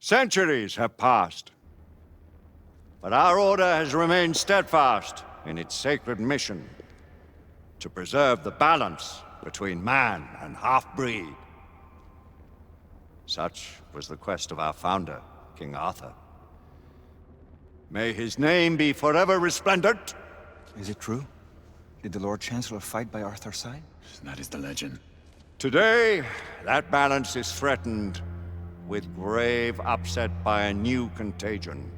Centuries have passed, but our order has remained steadfast in its sacred mission to preserve the balance between man and half-breed. Such was the quest of our founder, King Arthur. May his name be forever resplendent. Is it true? Did the Lord Chancellor fight by Arthur's side? That is the legend. Today, that balance is threatened with grave upset by a new contagion,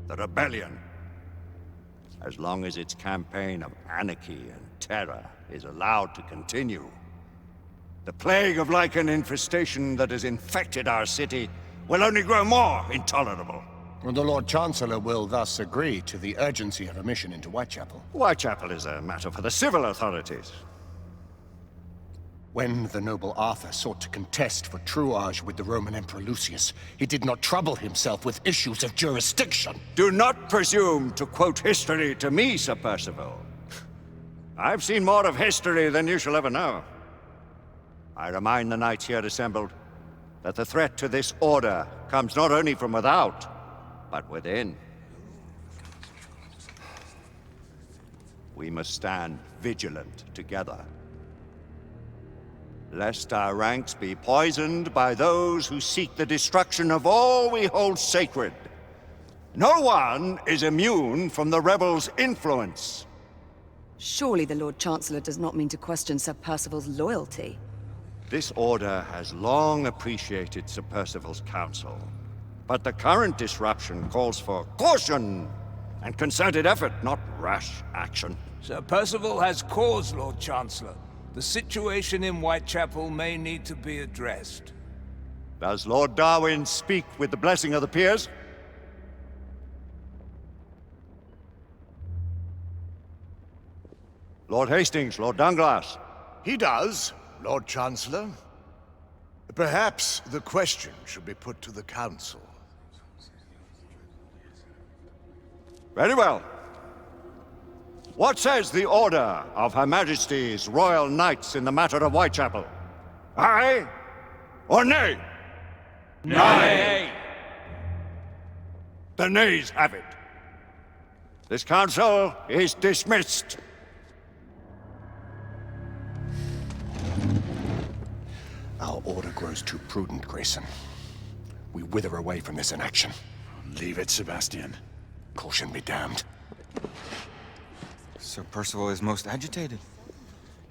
the rebellion. As long as its campaign of anarchy and terror is allowed to continue, the plague of lichen infestation that has infected our city will only grow more intolerable. The Lord Chancellor will thus agree to the urgency of a mission into Whitechapel. Whitechapel is a matter for the civil authorities. When the noble Arthur sought to contest for truage with the Roman Emperor Lucius, he did not trouble himself with issues of jurisdiction. Do not presume to quote history to me, Sir Percival. I've seen more of history than you shall ever know. I remind the knights here assembled that the threat to this order comes not only from without, but within. We must stand vigilant together, lest our ranks be poisoned by those who seek the destruction of all we hold sacred. No one is immune from the rebels' influence. Surely the Lord Chancellor does not mean to question Sir Percival's loyalty. This order has long appreciated Sir Percival's counsel, but the current disruption calls for caution and concerted effort, not rash action. Sir Percival has cause, Lord Chancellor. The situation in Whitechapel may need to be addressed. Does Lord Darwin speak with the blessing of the peers? Lord Hastings, Lord Dunglass. He does, Lord Chancellor. Perhaps the question should be put to the Council. Very well. What says the Order of Her Majesty's Royal Knights in the matter of Whitechapel? Aye or nay? Nay! The nays have it. This council is dismissed. Our order grows too prudent, Grayson. We wither away from this inaction. Leave it, Sebastian. Caution be damned. Sir Percival is most agitated.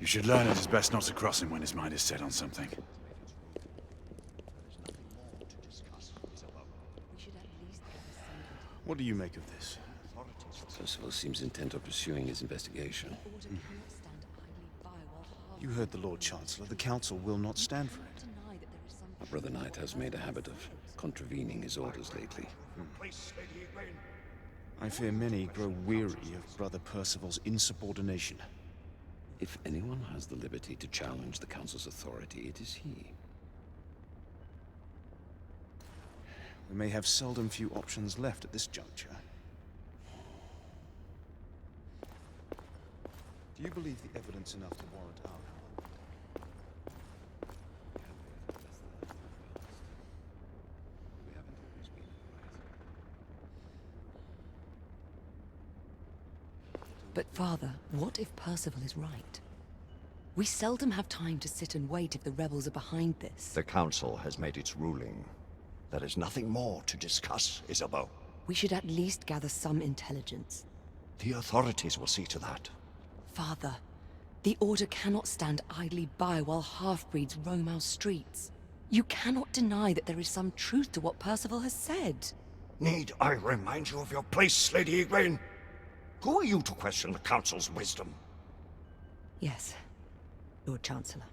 You should learn it is best not to cross him when his mind is set on something. What do you make of this? Percival seems intent on pursuing his investigation. You heard the Lord Chancellor. The Council will not stand for it. Our brother knight has made a habit of contravening his orders lately. I fear many grow weary of Brother Percival's insubordination. If anyone has the liberty to challenge the Council's authority, it is he. We may have seldom few options left at this juncture. Do you believe the evidence enough to warrant our help? We haven't always been right. But Father, what if Percival is right? We seldom have time to sit and wait if the rebels are behind this. The Council has made its ruling. There is nothing more to discuss, Isabeau. We should at least gather some intelligence. The authorities will see to that. Father, the Order cannot stand idly by while half-breeds roam our streets. You cannot deny that there is some truth to what Percival has said. Need I remind you of your place, Lady Egwene? Who are you to question the Council's wisdom? Yes, Lord Chancellor.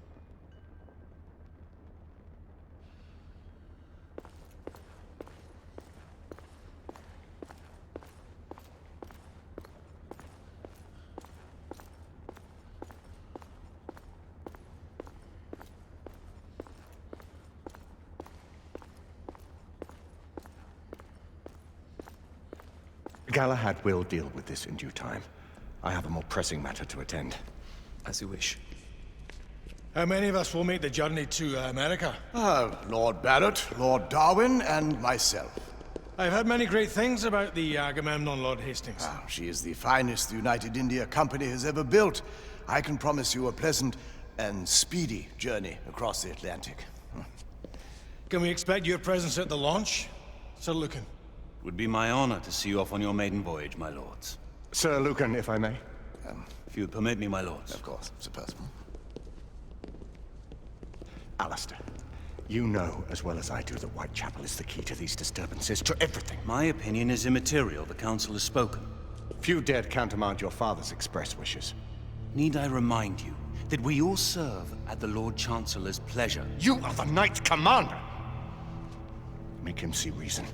Galahad will deal with this in due time. I have a more pressing matter to attend. As you wish. How many of us will make the journey to America? Lord Barrett, Lord Darwin, and myself. I've heard many great things about the Agamemnon, Lord Hastings. She is the finest the United India Company has ever built. I can promise you a pleasant and speedy journey across the Atlantic. Can we expect your presence at the launch, Sir Lucan? It would be my honor to see you off on your maiden voyage, my lords. Sir Lucan, if I may. If you would permit me, my lords. Of course, Sir Percival. Alistair, you know as well as I do that Whitechapel is the key to these disturbances, to everything. My opinion is immaterial. The council has spoken. Few dared countermand your father's express wishes. Need I remind you that we all serve at the Lord Chancellor's pleasure? You are the Knight Commander! Make him see reason.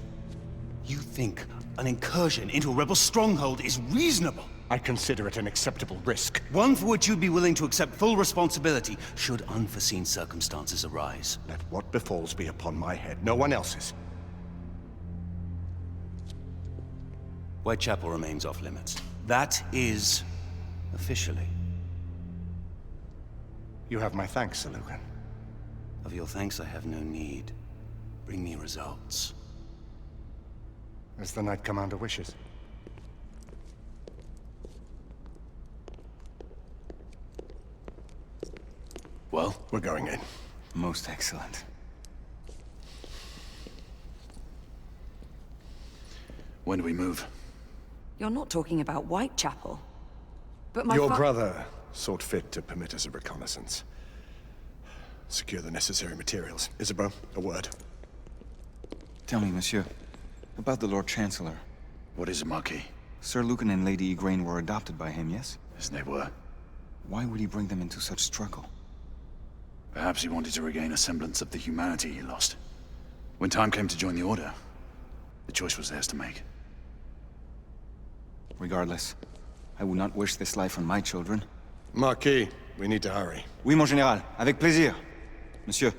You think an incursion into a rebel stronghold is reasonable? I consider it an acceptable risk. One for which you'd be willing to accept full responsibility should unforeseen circumstances arise. Let what befalls be upon my head, no one else's. Whitechapel remains off limits. That is officially. You have my thanks, Sir Lucan. Of your thanks I have no need. Bring me results. As the Knight Commander wishes. Well? We're going in. Most excellent. When do we move? You're not talking about Whitechapel. But my Your brother sought fit to permit us a reconnaissance. Secure the necessary materials. Isabeau, a word. Tell me, monsieur, about the Lord Chancellor. What is it, Marquis? Sir Lucan and Lady Igraine were adopted by him, yes? Yes, they were. Why would he bring them into such struggle? Perhaps he wanted to regain a semblance of the humanity he lost. When time came to join the Order, the choice was theirs to make. Regardless, I would not wish this life on my children. Marquis, we need to hurry. Oui, mon général. Avec plaisir. Monsieur.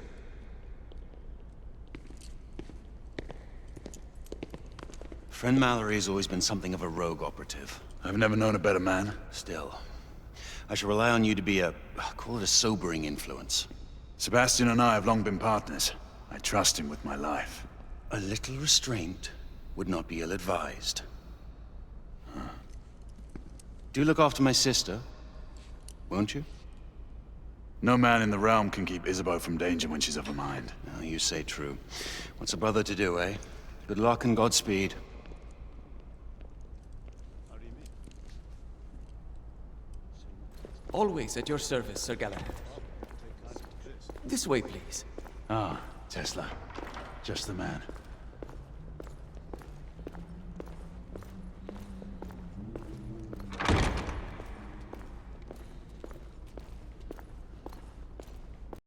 Friend Mallory has always been something of a rogue operative. I've never known a better man. Still, I shall rely on you to be call it a sobering influence. Sebastian and I have long been partners. I trust him with my life. A little restraint would not be ill-advised. Do look after my sister, won't you? No man in the realm can keep Isabeau from danger when she's of a mind. Oh, you say true. What's a brother to do, eh? Good luck and Godspeed. Always at your service, Sir Galahad. This way, please. Ah, Tesla. Just the man.